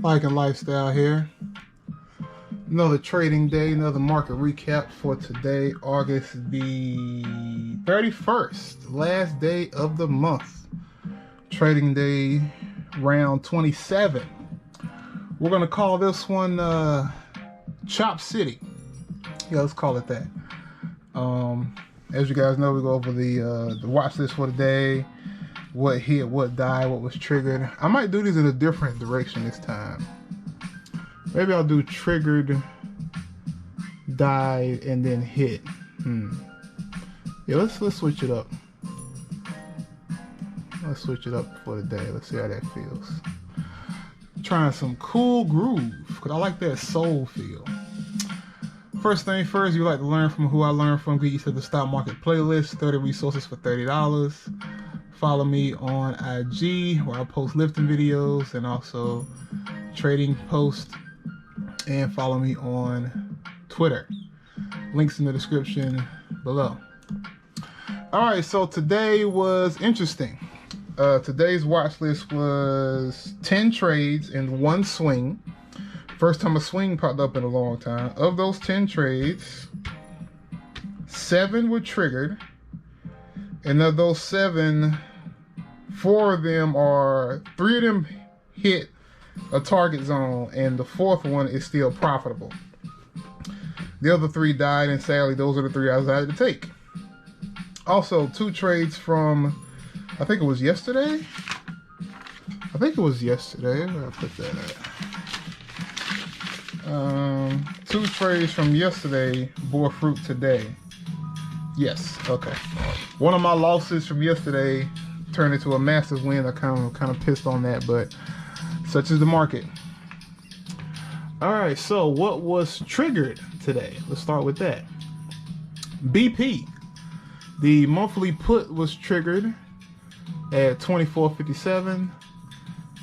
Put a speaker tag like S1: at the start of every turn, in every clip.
S1: Life and lifestyle here. Another trading day, another market recap for today, August the 31st, last day of the month. Trading day round 27. We're going to call this one Chop City. Yeah, let's call it that. As you guys know, we go over the watch list for the day. What hit, what died, what was triggered. I might do these in a different direction this time. Maybe I'll do triggered, died, and then hit. Yeah, let's switch it up. Let's switch it up for the day. Let's see how that feels. Trying some cool groove, because I like that soul feel. First thing first, you like to learn from who I learned from. Get you to the stock market playlist, 30 resources for $30. Follow me on IG where I post lifting videos and also trading posts. And follow me on Twitter. Links in the description below. Alright, so today was interesting. Today's watch list was 10 trades in one swing. First time a swing popped up in a long time. Of those 10 trades, 7 were triggered. And of those 7, 3 of them hit a target zone, and the 4th one is still profitable. The other 3 died, and sadly, those are the 3 I decided to take. Also, 2 trades from, I think it was yesterday. Where did I put that at? 2 trades from yesterday bore fruit today. Yes, okay. One of my losses from yesterday turned into a massive win. I kind of pissed on that, but such is the market. All right, so what was triggered today? Let's start with that. BP, the monthly put was triggered at 24.57.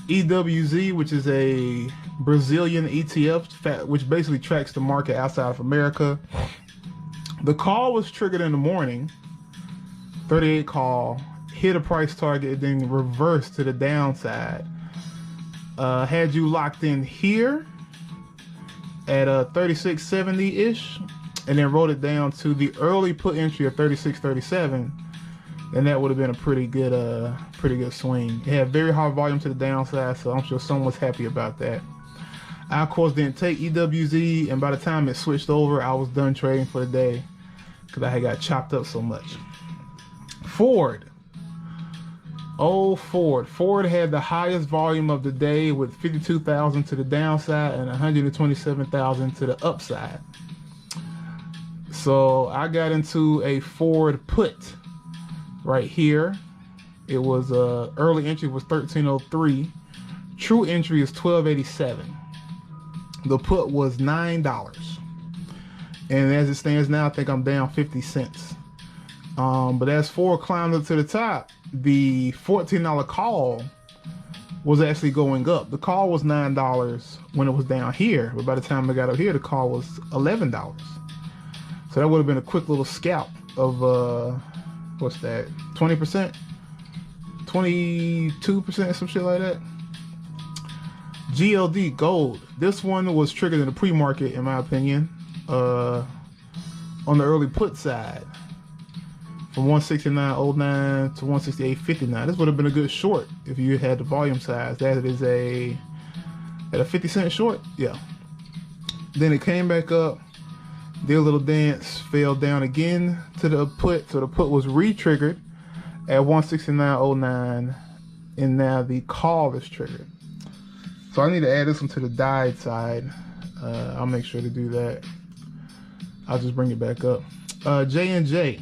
S1: EWZ, which is a Brazilian ETF, which basically tracks the market outside of America. The call was triggered in the morning, 38 call, hit a price target, then reversed to the downside. Had you locked in here at 36.70-ish, and then wrote it down to the early put entry of 36.37, then that would have been a pretty good swing. It had very high volume to the downside, so I'm sure someone's happy about that. I, of course, didn't take EWZ, and by the time it switched over, I was done trading for the day because I had got chopped up so much. Ford. Oh, Ford had the highest volume of the day with 52,000 to the downside and 127,000 to the upside. So I got into a Ford put right here. It was early entry was 1303. True entry is 1287. The put was $9. And as it stands now, I think I'm down 50 cents. But as Ford climbed up to the top, the $14 call was actually going up. The call was $9 when it was down here, but by the time I got up here, the call was $11. So that would have been a quick little scalp of what's that? 20%, 22%, some shit like that. GLD gold. This one was triggered in the pre-market, in my opinion, on the early put side. From 169.09 to 168.59. This would have been a good short if you had the volume size. That is at a 50-cent short. Yeah. Then it came back up, did a little dance, fell down again to the put. So the put was re-triggered at 169.09, and now the call is triggered. So I need to add this one to the died side. I'll make sure to do that. I'll just bring it back up. J&J.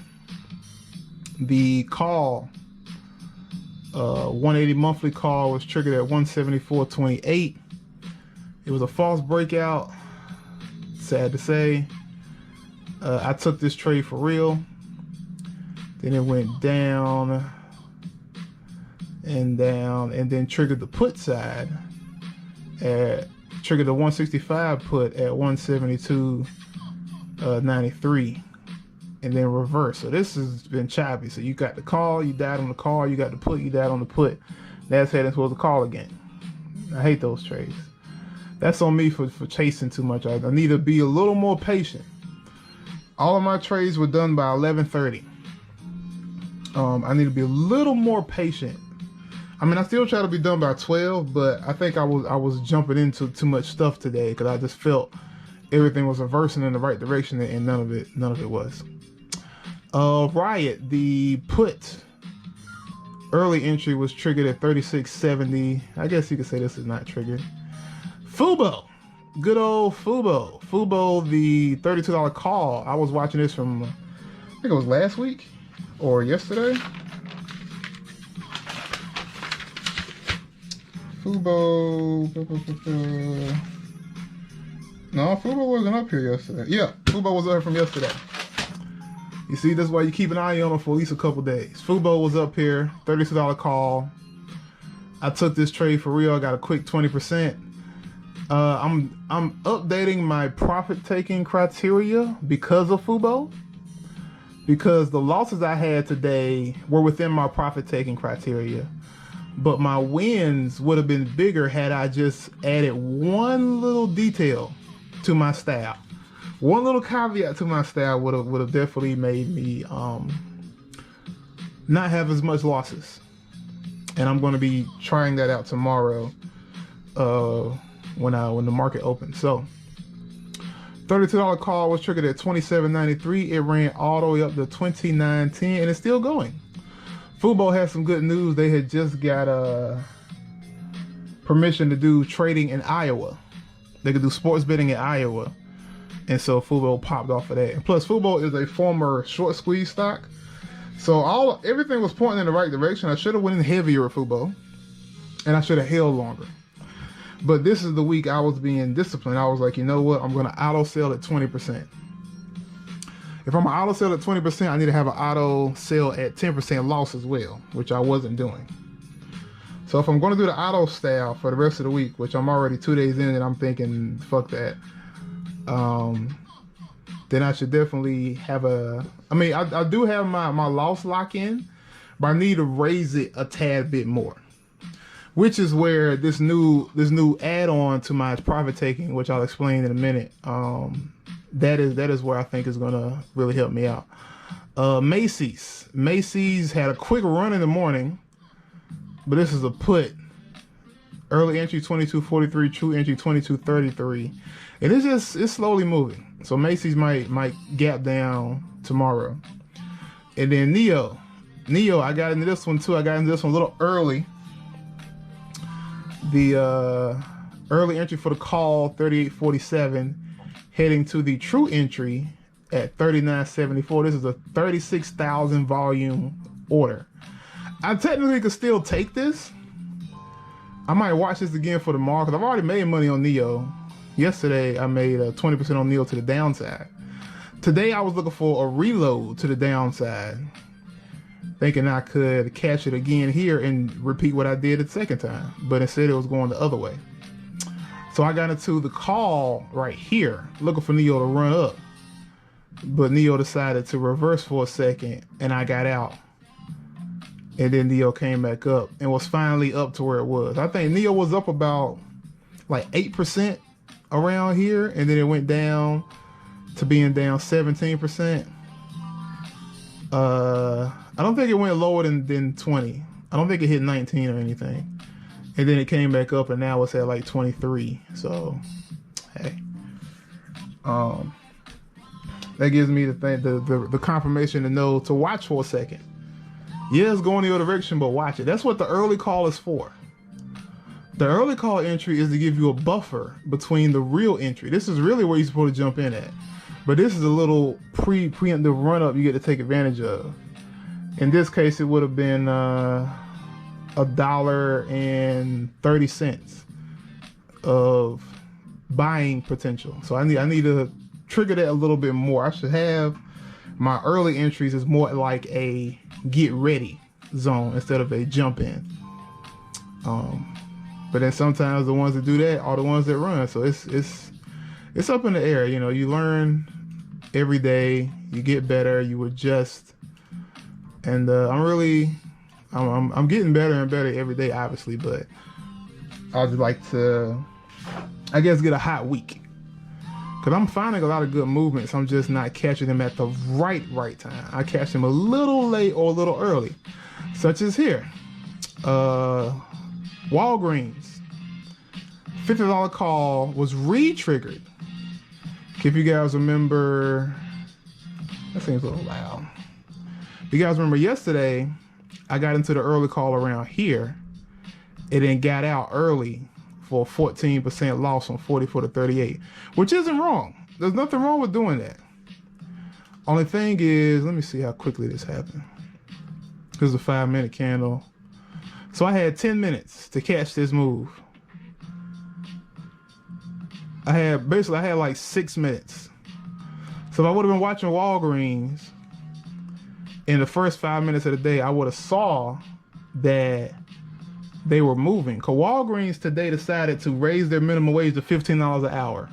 S1: The call, 180 monthly call was triggered at 174.28. It was a false breakout, sad to say. I took this trade for real. Then it went down and down, and then triggered the put side triggered the 165 put at 172.93. And then reverse. So this has been choppy. So you got the call, you died on the call, you got the put, you died on the put. That's heading towards the call again. I hate those trades. That's on me for chasing too much. I need to be a little more patient. All of my trades were done by 11:30. I need to be a little more patient. I mean, I still try to be done by 12, but I think I was jumping into too much stuff today because I just felt everything was reversing in the right direction, and none of it was. Riot, the put early entry was triggered at 36.70. I guess you could say this is not triggered. Fubo, good old Fubo. Fubo, the $32 call. I was watching this from, I think it was last week or yesterday. Fubo. No, Fubo wasn't up here yesterday. Yeah, Fubo was up here from yesterday. You see, that's why you keep an eye on them for at least a couple days. Fubo was up here, $32 call. I took this trade for real. I got a quick 20%. I'm updating my profit taking criteria because of Fubo. Because the losses I had today were within my profit taking criteria. But my wins would have been bigger had I just added one little detail to my style. One little caveat to my style would have definitely made me not have as much losses. And I'm going to be trying that out tomorrow when the market opens. So $32 call was triggered at 27.93. It ran all the way up to 29.10 and it's still going. Fubo has some good news. They had just got permission to do trading in Iowa. They could do sports betting in Iowa. And so Fubo popped off of that. And plus Fubo is a former short squeeze stock. So everything was pointing in the right direction. I should have went in heavier with Fubo. And I should have held longer. But this is the week I was being disciplined. I was like, you know what? I'm going to auto sell at 20%. If I'm going to auto sell at 20%, I need to have an auto sell at 10% loss as well, which I wasn't doing. So if I'm going to do the auto style for the rest of the week, which I'm already 2 days in and I'm thinking, fuck that. Then I should definitely have I do have my loss lock in, but I need to raise it a tad bit more, which is where this new add-on to my profit taking, which I'll explain in a minute, that is where I think is gonna really help me out. Macy's had a quick run in the morning, but this is a put. Early entry 22.43, true entry 22.33, and it's slowly moving. So Macy's might gap down tomorrow. And then Neo, I got into this one too. I got into this one a little early. The early entry for the call 38.47, heading to the true entry at 39.74. This is a 36,000 volume order. I technically could still take this. I might watch this again for tomorrow because I've already made money on Neo. Yesterday, I made 20% on Neo to the downside. Today, I was looking for a reload to the downside, thinking I could catch it again here and repeat what I did the second time. But instead, it was going the other way. So I got into the call right here, looking for Neo to run up. But Neo decided to reverse for a second, and I got out. And then Neo came back up and was finally up to where it was. I think Neo was up about like 8% around here, and then it went down to being down 17%. I don't think it went lower than 20. I don't think it hit 19 or anything. And then it came back up, and now it's at like 23. So, hey, that gives me the confirmation to know to watch for a second. Yeah, it's going the other direction, but watch it. That's what the early call is for. The early call entry is to give you a buffer between the real entry. This is really where you're supposed to jump in at. But this is a little preemptive run up you get to take advantage of. In this case, it would have been $1.30 of buying potential. So I need to trigger that a little bit more. I should have my early entries is more like a get ready zone instead of a jump in. But then sometimes the ones that do that are the ones that run. So it's up in the air. You know, you learn every day, you get better, you adjust, and I'm getting better and better every day, obviously. But I'd like to I guess, get a hot week. Because I'm finding a lot of good movements. I'm just not catching them at the right time. I catch them a little late or a little early. Such as here. Walgreens. $50 call was re-triggered. If you guys remember, that seems a little loud. If you guys remember yesterday, I got into the early call around here and then got out early for a 14% loss on 44 to 38, which isn't wrong. There's nothing wrong with doing that. Only thing is, let me see how quickly this happened. This is a 5-minute candle. So I had 10 minutes to catch this move. I had like 6 minutes. So if I would have been watching Walgreens in the first 5 minutes of the day, I would have saw that they were moving. Because Walgreens today decided to raise their minimum wage to $15 an hour,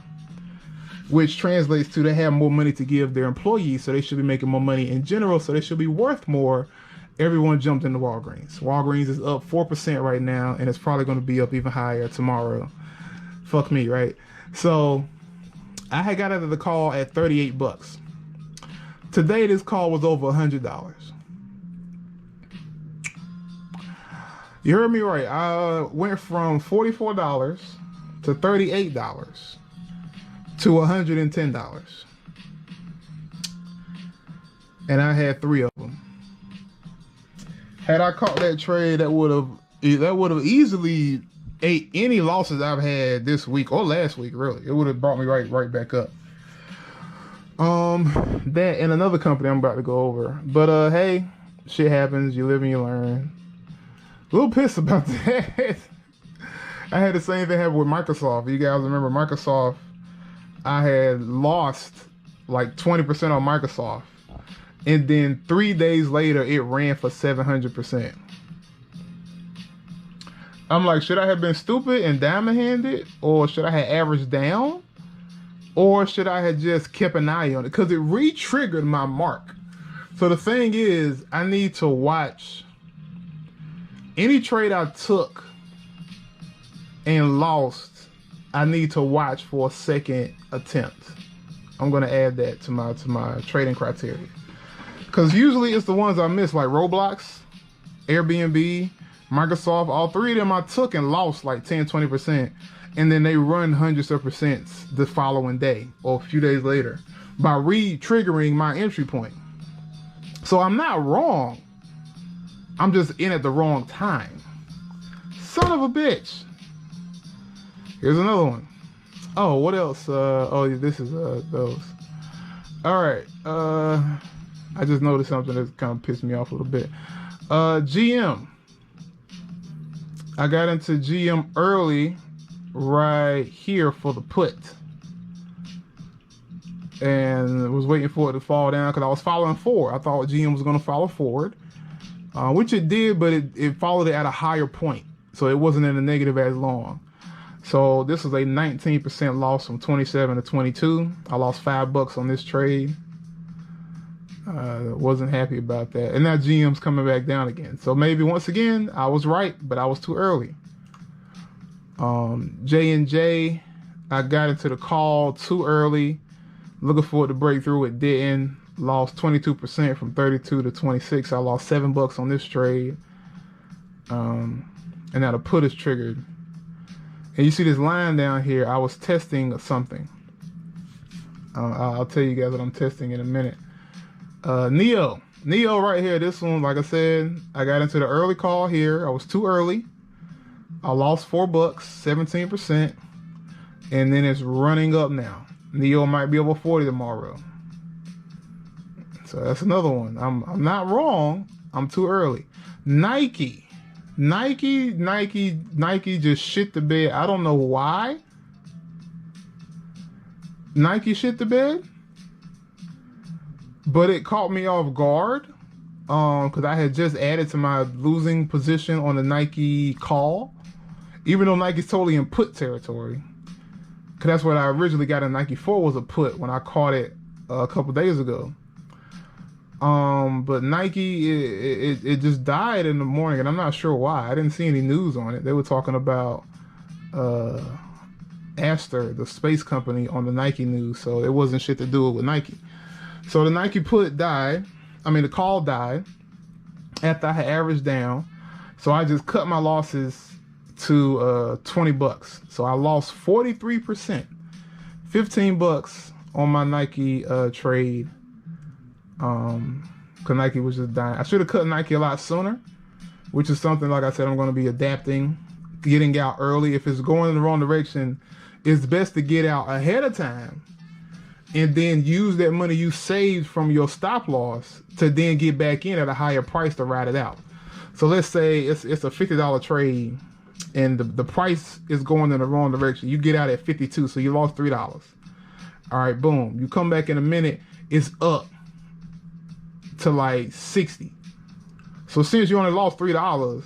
S1: which translates to they have more money to give their employees, so they should be making more money in general, so they should be worth more. Everyone jumped into Walgreens. Walgreens is up 4% right now, and it's probably going to be up even higher tomorrow. Fuck me, right? So I had got out of the call at $38. Today, this call was over $100. You heard me right. I went from $44 to $38 to $110. And I had 3 of them. Had I caught that trade, that would have easily ate any losses I've had this week or last week, really. It would have brought me right back up. That and another company I'm about to go over. But hey, shit happens, you live and you learn. A little pissed about that. I had the same thing happen with Microsoft. You guys remember Microsoft? I had lost like 20% on Microsoft. And then 3 days later, it ran for 700%. I'm like, should I have been stupid and diamond-handed? Or should I have averaged down? Or should I have just kept an eye on it? Because it re-triggered my mark. So the thing is, I need to watch any trade I took and lost. I need to watch for a second attempt. I'm going to add that to my trading criteria. Because usually it's the ones I miss, like Roblox, Airbnb, Microsoft. All 3 of them I took and lost like 10, 20%. And then they run hundreds of percents the following day or a few days later by re-triggering my entry point. So I'm not wrong. I'm just in at the wrong time. Son of a bitch. Here's another one. Oh, what else? Oh, this is those. All right. I just noticed something that kind of pissed me off a little bit. GM. I got into GM early right here for the put. And was waiting for it to fall down because I was following forward. I thought GM was going to follow forward, which it did, but it followed it at a higher point. So it wasn't in the negative as long. So this was a 19% loss from 27 to 22. I lost $5 on this trade. Wasn't happy about that. And now GM's coming back down again. So maybe once again, I was right, but I was too early. J&J, I got into the call too early. Looking for it to break through. It didn't. Lost 22% from 32 to 26. I lost $7 on this trade. And now the put is triggered. And you see this line down here. I was testing something. I'll tell you guys what I'm testing in a minute. Neo right here. This one, like I said, I got into the early call here. I was too early. I lost $4, 17%, and then it's running up now. Neo might be over 40 tomorrow. So that's another one. I'm not wrong. I'm too early. Nike just shit the bed. I don't know why. Nike shit the bed. But it caught me off guard because I had just added to my losing position on the Nike call, even though Nike's totally in put territory. Because that's what I originally got in Nike for, was a put when I caught it a couple days ago. But Nike, it just died in the morning, and I'm not sure why. I didn't see any news on it. They were talking about, I don't know, Nike, Nike, Nike, Nike just shit the bed. I don't know why. Nike just shit the bed. I don't know why. It just died in the morning, and I'm not sure why. I didn't see any news on it. They were talking about, Aster, the space company, on the Nike news, so it wasn't shit to do with Nike. So the Nike put died. I mean, the call died after I had averaged down. So I just cut my losses to 20 bucks. So I lost 43%, 15 bucks on my Nike trade. Because Nike was just dying. I should have cut Nike a lot sooner, which is something, like I said, I'm going to be adapting, getting out early. If it's going in the wrong direction, it's best to get out ahead of time and then use that money you saved from your stop loss to then get back in at a higher price to ride it out. So let's say it's a $50 trade and the price is going in the wrong direction. You get out at 52, so you lost $3. All right, boom. You come back in a minute, it's up to like 60. So since you only lost $3,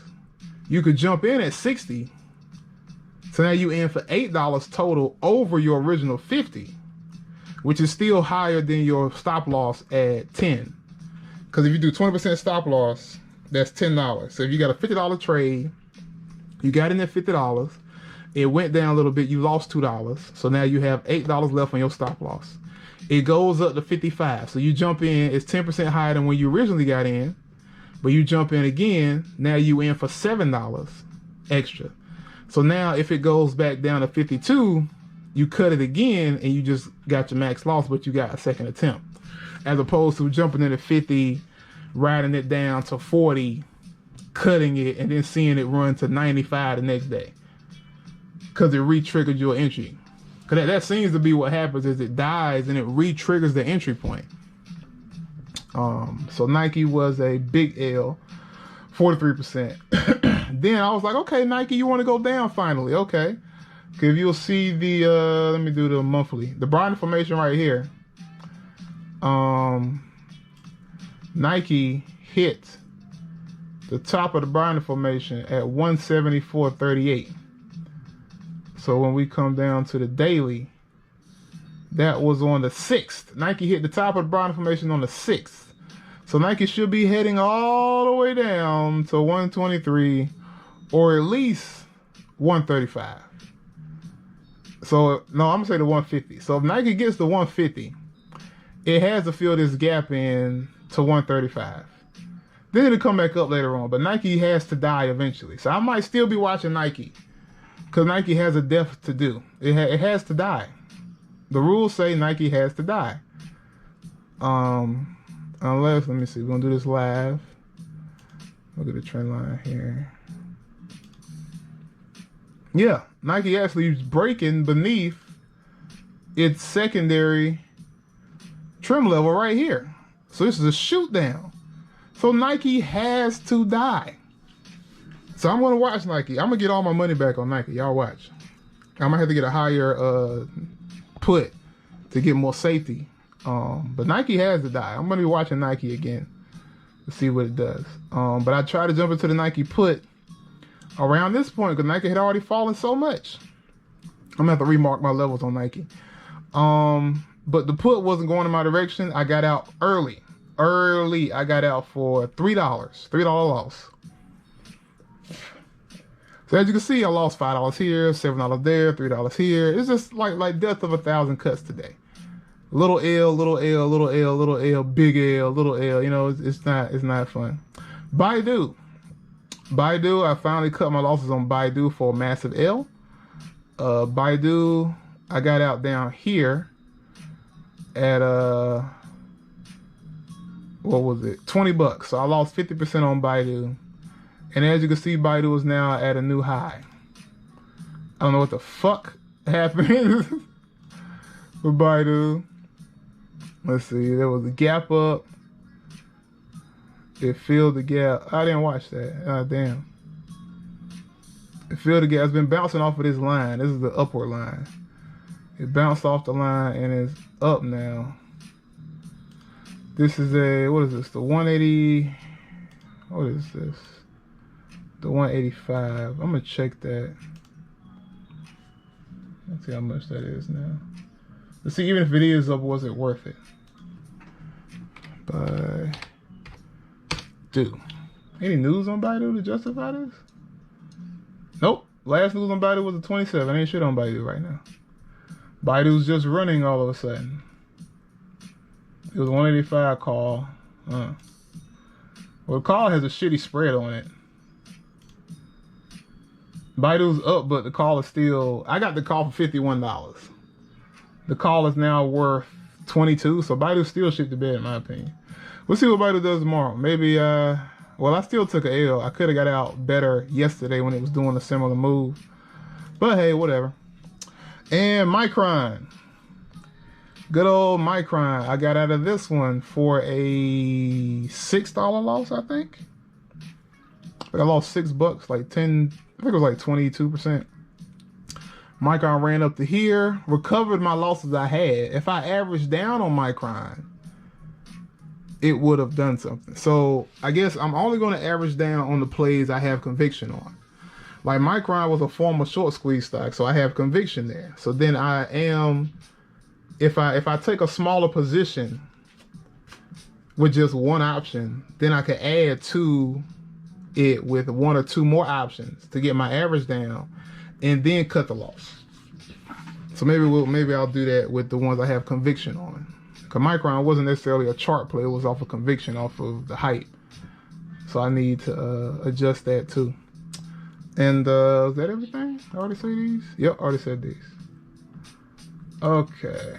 S1: you could jump in at 60. So now you in for $8 total over your original 50, which is still higher than your stop loss at 10. Because if you do 20% stop loss, that's $10. So if you got a $50 trade, you got in at $50, it went down a little bit, you lost $2. So now you have $8 left on your stop loss. It goes up to 55. So you jump in, it's 10% higher than when you originally got in, but you jump in again, now you in for $7 extra. So now if it goes back down to 52, you cut it again and you just got your max loss, but you got a second attempt. As opposed to jumping in at 50, riding it down to 40, cutting it, and then seeing it run to 95 the next day. Because it re-triggered your entry. Because that seems to be what happens, is it dies and it re-triggers the entry point. So Nike was a big L, 43%. Then I was like, okay, Nike, you want to go down finally. Okay. If you'll see the, let me do the monthly. The broad information right here. Nike hit the top of the broad information at 174.38. So when we come down to the daily, that was on the 6th. Nike hit the top of the broad information on the 6th. So Nike should be heading all the way down to 123 or at least 135. So, no, I'm going to say the 150. So if Nike gets to 150, it has to fill this gap in to 135. Then it'll come back up later on. But Nike has to die eventually. So I might still be watching Nike, because Nike has a death to do. It has to die. The rules say Nike has to die. Unless, let me see, we're going to do this live. Look at the trend line here. Yeah, Nike actually is breaking beneath its secondary trim level right here. So this is a shoot down. So Nike has to die. So I'm going to watch Nike. I'm going to get all my money back on Nike. Y'all watch. I'm going to have to get a higher put to get more safety. But Nike has to die. I'm going to be watching Nike again to see what it does. But I tried to jump into the Nike put around this point because Nike had already fallen so much. I'm going to have to remark my levels on Nike. But the put wasn't going in my direction. I got out early. I got out for $3. $3 loss. So as you can see, I lost $5 here, $7 there, $3 here. It's just like death of 1,000 cuts today. Little L, little L, little L, little L, big L, little L. You know, it's not fun. Baidu, I finally cut my losses on Baidu for a massive L. Baidu, I got out down here at what was it? 20 bucks. So I lost 50% on Baidu. And as you can see, Baidu is now at a new high. I don't know what the fuck happened with Baidu. Let's see, there was a gap up. It filled the gap. I didn't watch that. Ah, damn. It filled the gap. It's been bouncing off of this line. This is the upward line. It bounced off the line and is up now. This is what is this? The 180. What is this? The 185. I'm gonna check that. Let's see how much that is now. Let's see, even if it is up, was it worth it? Baidu. Any news on Baidu to justify this? Nope. Last news on Baidu was the 27. Ain't shit on Baidu right now. Baidu's just running all of a sudden. It was 185 call. Well, the call has a shitty spread on it. Baidu's up, but the call is still... I got the call for $51. The call is now worth $22, so Baidu still shit the bed in my opinion. We'll see what Baidu does tomorrow. Maybe, well, I still took an L. I could have got out better yesterday when it was doing a similar move. But hey, whatever. And Micron. Good old Micron. I got out of this one for a $6 loss, I think. I lost $6, like 10, I think it was like 22%. Micron ran up to here, recovered my losses I had. If I averaged down on Micron, it would have done something. So I guess I'm only going to average down on the plays I have conviction on. Like Micron was a former short squeeze stock, so I have conviction there. So then I am, if I take a smaller position with just one option, then I can add to it with one or two more options to get my average down, and then cut the loss. So maybe I'll do that with the ones I have conviction on. Because Micron wasn't necessarily a chart play; it was off of conviction, off of the hype. So I need to adjust that too. And is that everything? I already say these? Yep, I already said these. Okay.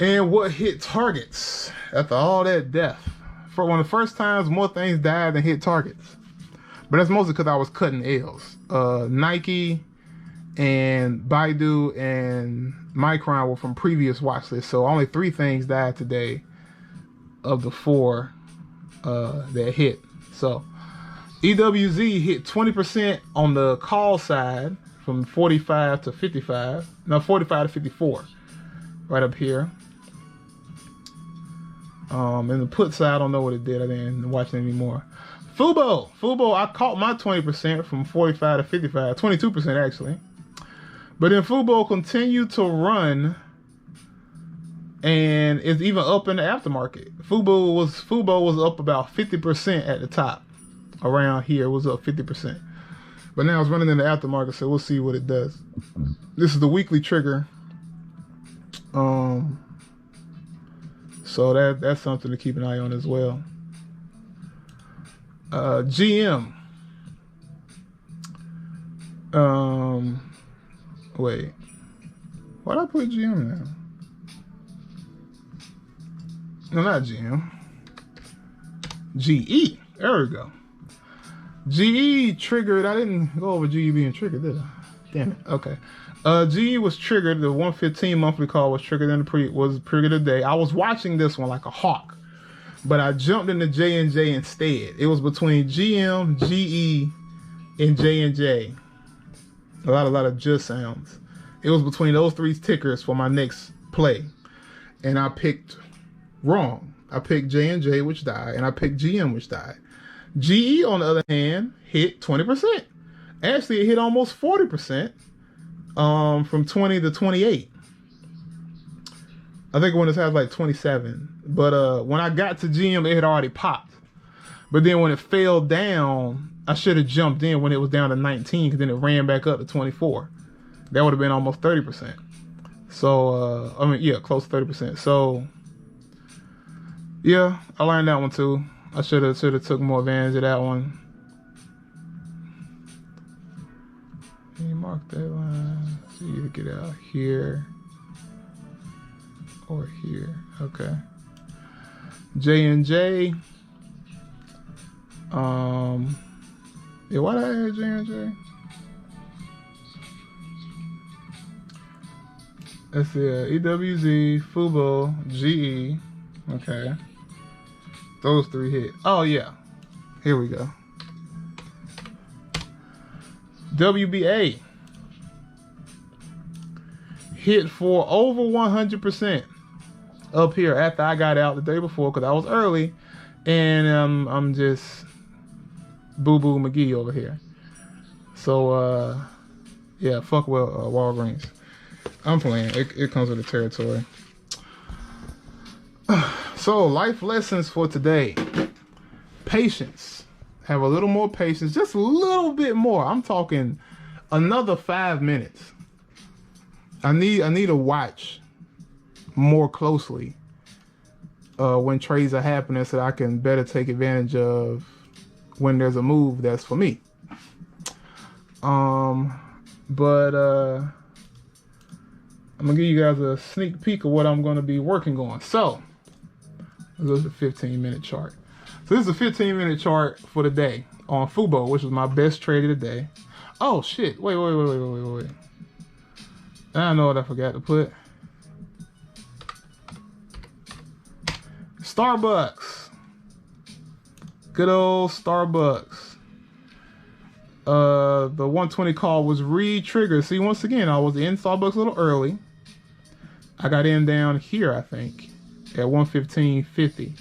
S1: And what hit targets after all that death? For one of the first times, more things died than hit targets. But that's mostly because I was cutting L's. Nike and Baidu and Micron were from previous watch lists. So only 3 things died today of the 4 that hit. So EWZ hit 20% on the call side from 45 to 55. No, 45 to 54. Right up here. And the put side, I don't know what it did. I didn't watch it anymore. Fubo, I caught my 20% from 45 to 55, 22% actually. But then Fubo continued to run, and it's even up in the aftermarket. Fubo was up about 50% at the top. Around here, it was up 50%. But now it's running in the aftermarket, so we'll see what it does. This is the weekly trigger. So that's something to keep an eye on as well. GM. Wait. Why'd I put GM now? No, not GM. GE. There we go. GE triggered. I didn't go over GE being triggered, did I? Damn it. Okay. GE was triggered. The 115 monthly call was triggered in was triggered today. I was watching this one like a hawk, but I jumped into J&J instead. It was between GM, GE, and J&J. A lot of just sounds. It was between those 3 tickers for my next play, and I picked wrong. I picked J&J, which died, and I picked GM, which died. GE, on the other hand, hit 20%. Actually, it hit almost 40%. From 20 to 28. I think when it has like 27. But when I got to GM, it had already popped. But then when it fell down, I should have jumped in when it was down to 19, because then it ran back up to 24. That would have been almost 30%. So, I mean, yeah, close to 30%. So, yeah, I learned that one too. I should have took more advantage of that one. Can you mark that line? So you get out here or here. Okay. J&J. Yeah, why did I add J&J? Let's see, EWZ, Fubo, GE. Okay. Those 3 hit. Oh yeah. Here we go. WBA hit for over 100% up here after I got out the day before, because I was early, and I'm just boo-boo McGee over here. So yeah, fuck Walgreens. I'm playing. It comes with the territory. So life lessons for today. Patience. Have a little more patience, just a little bit more. I'm talking another 5 minutes. I need to watch more closely when trades are happening so that I can better take advantage of when there's a move that's for me. But I'm gonna give you guys a sneak peek of what I'm gonna be working on. So this is a 15-minute chart. So this is a 15-minute chart for the day on Fubo, which was my best trade of the day. Oh shit! Wait. I know what I forgot to put. Starbucks. Good old Starbucks. The 120 call was re-triggered. See, once again, I was in Starbucks a little early. I got in down here, I think, at 115.50.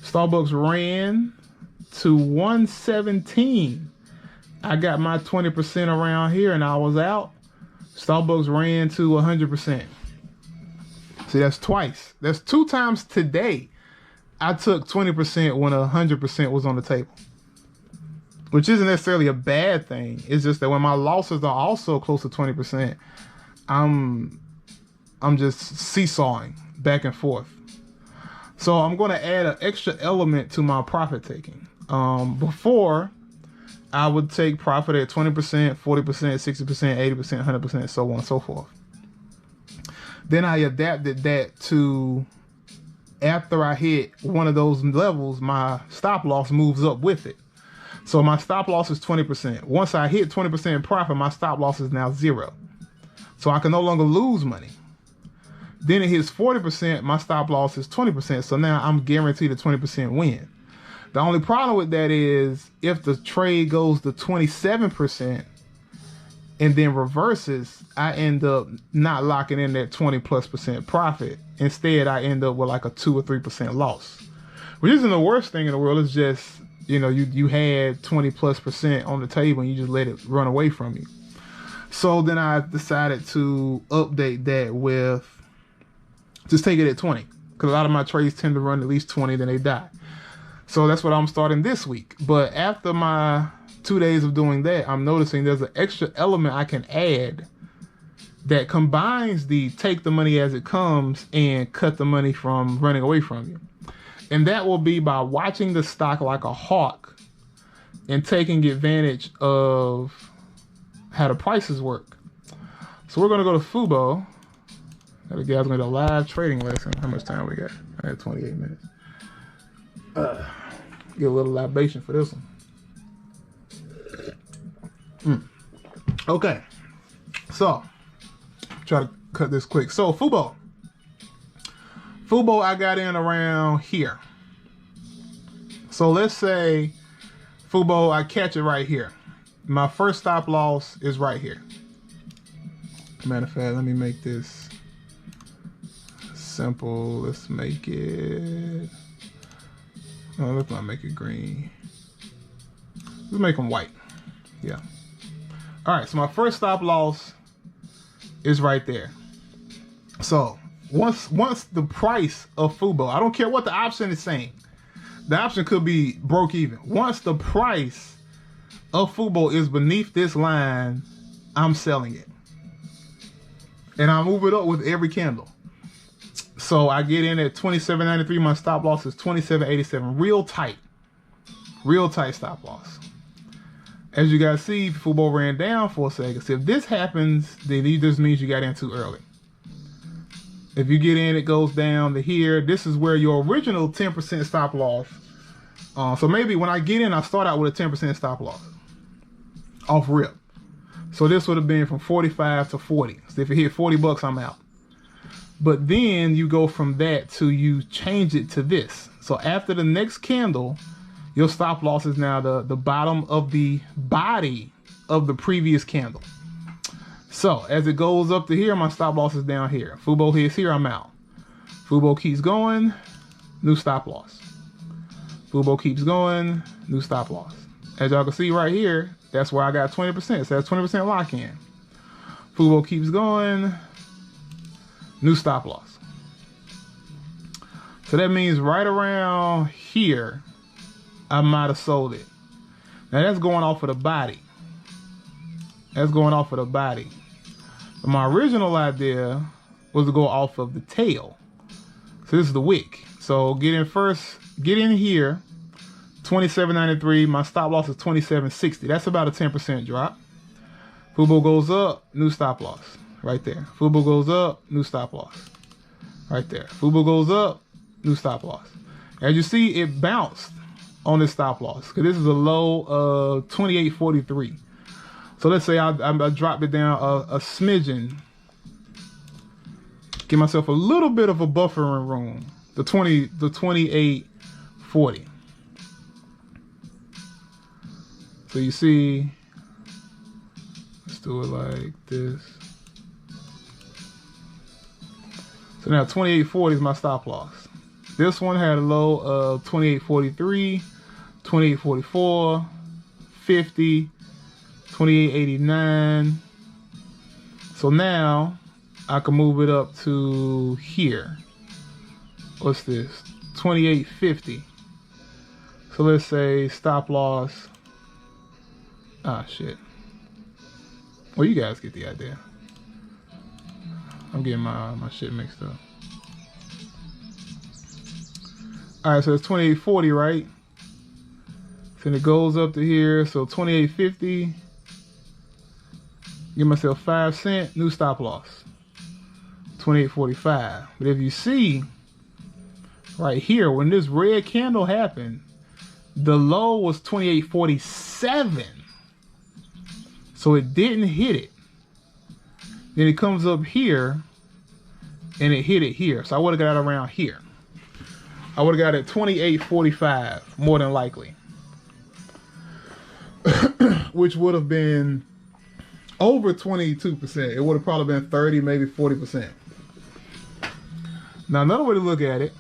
S1: Starbucks ran to 117. I got my 20% around here and I was out. Starbucks ran to 100%. See, that's twice. That's 2 times today. I took 20% when 100% was on the table, which isn't necessarily a bad thing. It's just that when my losses are also close to 20%, I'm just seesawing back and forth. So I'm going to add an extra element to my profit taking. Before, I would take profit at 20%, 40%, 60%, 80%, 100%, so on and so forth. Then I adapted that to, after I hit one of those levels, my stop loss moves up with it. So my stop loss is 20%. Once I hit 20% profit, my stop loss is now 0. So I can no longer lose money. Then it hits 40%, my stop loss is 20%. So now I'm guaranteed a 20% win. The only problem with that is if the trade goes to 27% and then reverses, I end up not locking in that 20+% profit. Instead, I end up with like a 2 or 3% loss, which isn't the worst thing in the world. It's just, you know, you had 20+% on the table and you just let it run away from you. So then I decided to update that with just take it at 20, because a lot of my trades tend to run at least 20, then they die. So that's what I'm starting this week. But after my 2 days of doing that, I'm noticing there's an extra element I can add that combines the take the money as it comes and cut the money from running away from you. And that will be by watching the stock like a hawk and taking advantage of how the prices work. So we're going to go to Fubo. The guy's going to do a live trading lesson. How much time we got? I had 28 minutes. Get a little libation for this one. Okay. So, try to cut this quick. So, Fubo, I got in around here. So, let's say Fubo, I catch it right here. My first stop loss is right here. Matter of fact, let me make this simple. Let's make it, oh, let's not make it green. Let's make them white. Yeah. All right, so my first stop loss is right there. So once the price of Fubo, I don't care what the option is saying. The option could be broke even. Once the price of Fubo is beneath this line, I'm selling it. And I move it up with every candle. So I get in at 27.93. My stop loss is 27.87. Real tight stop loss. As you guys see, Fubo ran down for a second. So if this happens, then this means you got in too early. If you get in, it goes down to here. This is where your original 10% stop loss. So maybe when I get in, I start out with a 10% stop loss off rip. So this would have been from 45 to 40. So if it hit 40 bucks, I'm out. But then you go from that to you change it to this. So after the next candle, your stop loss is now the bottom of the body of the previous candle. So as it goes up to here, my stop loss is down here. Fubo hits here, I'm out. Fubo keeps going, new stop loss. Fubo keeps going, new stop loss. As y'all can see right here, that's where I got 20%. So that's 20% lock in. Fubo keeps going, new stop loss. So that means right around here, I might have sold it. Now that's going off of the body. That's going off of the body. My original idea was to go off of the tail. So this is the wick. So get in first, get in here, 27.93. My stop loss is 27.60. That's about a 10% drop. Fubo goes up, new stop loss right there. Fubo goes up, new stop loss right there. Fubo goes up, new stop loss. As you see, it bounced on this stop loss because this is a low of 28.43. So let's say I dropped it down a smidgen, give myself a little bit of a buffering room, the 28.40. So you see, let's do it like this. So now 28.40 is my stop loss. This one had a low of 28.43, 28.44, 50, 28.89. So now I can move it up to here. What's this? 28.50. So let's say stop loss. Ah, shit. Well, you guys get the idea. I'm getting my shit mixed up. All right, so it's 28.40, right? Then it goes up to here, so 28.50. Give myself 5 cents, new stop loss. 28.45. But if you see right here, when this red candle happened, the low was 28.47. So it didn't hit it. Then it comes up here and it hit it here. So I would have got it around here. I would have got it 28.45 more than likely. Which would have been over 22%. It would have probably been 30, maybe 40%. Now another way to look at it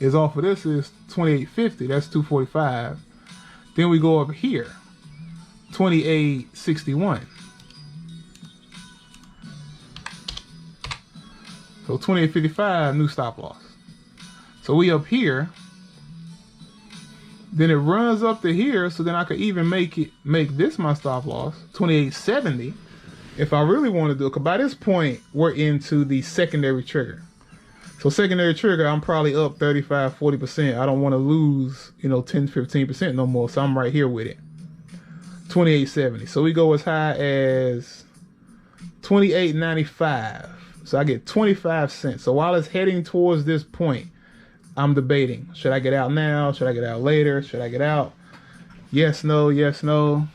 S1: is off of this is 28.50. That's 245. Then we go up here, 28.61. So 28.55, new stop loss. So we up here. Then it runs up to here, so then I could even make this my stop loss, 28.70, if I really want to do it. Because by this point, we're into the secondary trigger. So secondary trigger, I'm probably up 35, 40%. I don't want to lose, 10, 15% no more. So I'm right here with it. 28.70. So we go as high as 28.95. So I get 25 cents. So while it's heading towards this point, I'm debating. Should I get out now? Should I get out later? Should I get out? Yes, no, yes, no.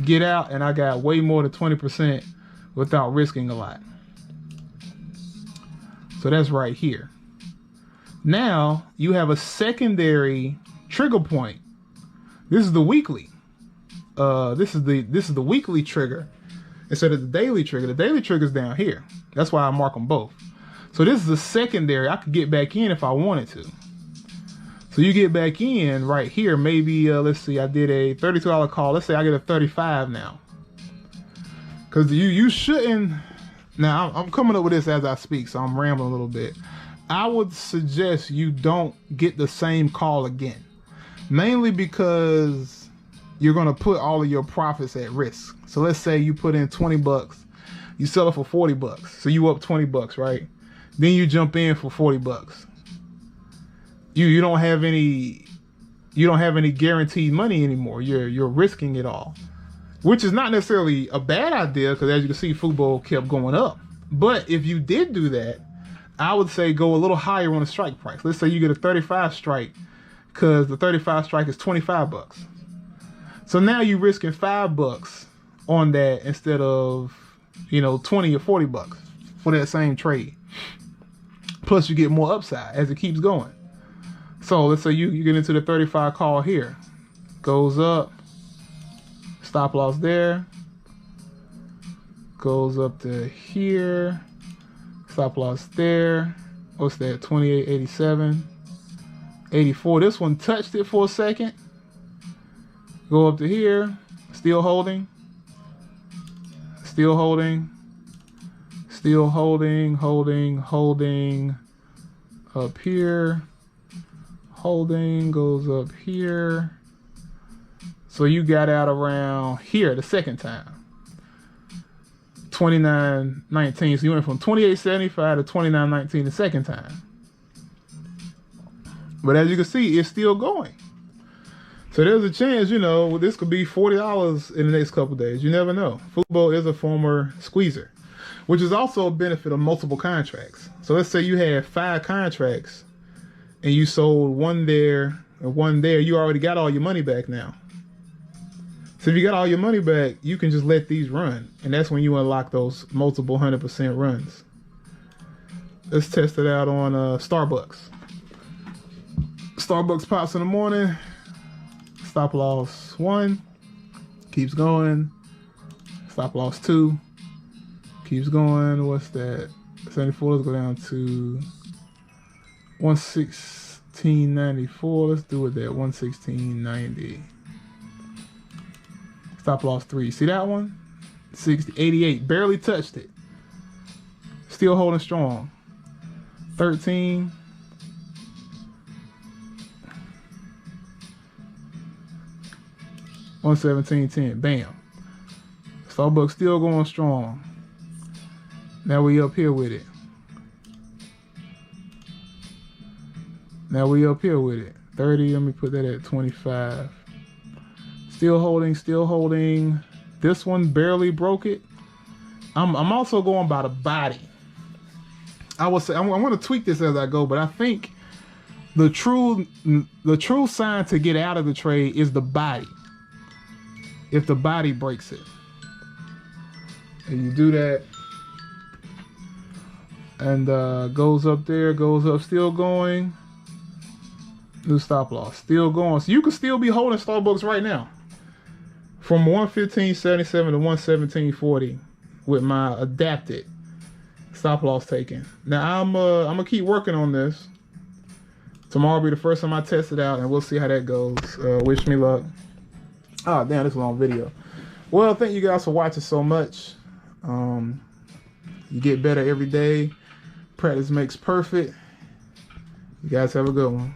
S1: Get out, and I got way more than 20% without risking a lot. So that's right here. Now you have a secondary trigger point. This is the weekly. This is the weekly trigger instead of the daily trigger. The daily trigger is down here. That's why I mark them both. So this is a secondary. I could get back in if I wanted to. So you get back in right here. Maybe, let's see, I did a $32 call. Let's say I get a 35 now. Because you shouldn't. Now, I'm coming up with this as I speak, so I'm rambling a little bit. I would suggest you don't get the same call again. Mainly because you're going to put all of your profits at risk. So let's say you put in 20 bucks. You sell it for 40 bucks. So you up 20 bucks, right? Then you jump in for 40 bucks. You don't have any guaranteed money anymore. You're risking it all. Which is not necessarily a bad idea, because as you can see, Fubo kept going up. But if you did do that, I would say go a little higher on the strike price. Let's say you get a 35 strike, because the 35 strike is 25 bucks. So now you're risking 5 bucks on that instead of 20 or 40 bucks for that same trade. Plus you get more upside as it keeps going. So let's say you get into the 35 call here. Goes up. Stop loss there. Goes up to here. Stop loss there. What's that? 28.87. 84. This one touched it for a second. Go up to here. Still holding. Still holding. Still holding. Holding. Up here. Holding. Goes up here. So you got out around here the second time. 29.19. So you went from 28.75 to 29.19 the second time. But as you can see, it's still going. So there's a chance, you know, this could be $40 in the next couple of days. You never know. Fubo is a former squeezer, which is also a benefit of multiple contracts. So let's say you had 5 contracts and you sold one there and one there. You already got all your money back now. So if you got all your money back, you can just let these run. And that's when you unlock those multiple 100% runs. Let's test it out on Starbucks. Starbucks pops in the morning. Stop loss 1, keeps going. Stop loss 2, keeps going. What's that? 74. Let's go down to 116.94. Let's do it there. 116.90. Stop loss 3. See that one? 88. Barely touched it. Still holding strong. 13. 117.10. Bam. Starbucks still going strong. Now we up here with it. Now we up here with it. 30. Let me put that at 25. Still holding. Still holding. This one barely broke it. I'm also going by the body. I will say I'm going to tweak this as I go, but I think the true sign to get out of the trade is the body. If the body breaks it, and you do that, and goes up there, goes up, still going. New stop loss, still going. So you could still be holding Starbucks right now, from 115.77 to 117.40, with my adapted stop loss taken. Now I'm gonna keep working on this. Tomorrow will be the first time I test it out, and we'll see how that goes. Wish me luck. Oh, damn, this is a long video. Well, thank you guys for watching so much. You get better every day. Practice makes perfect. You guys have a good one.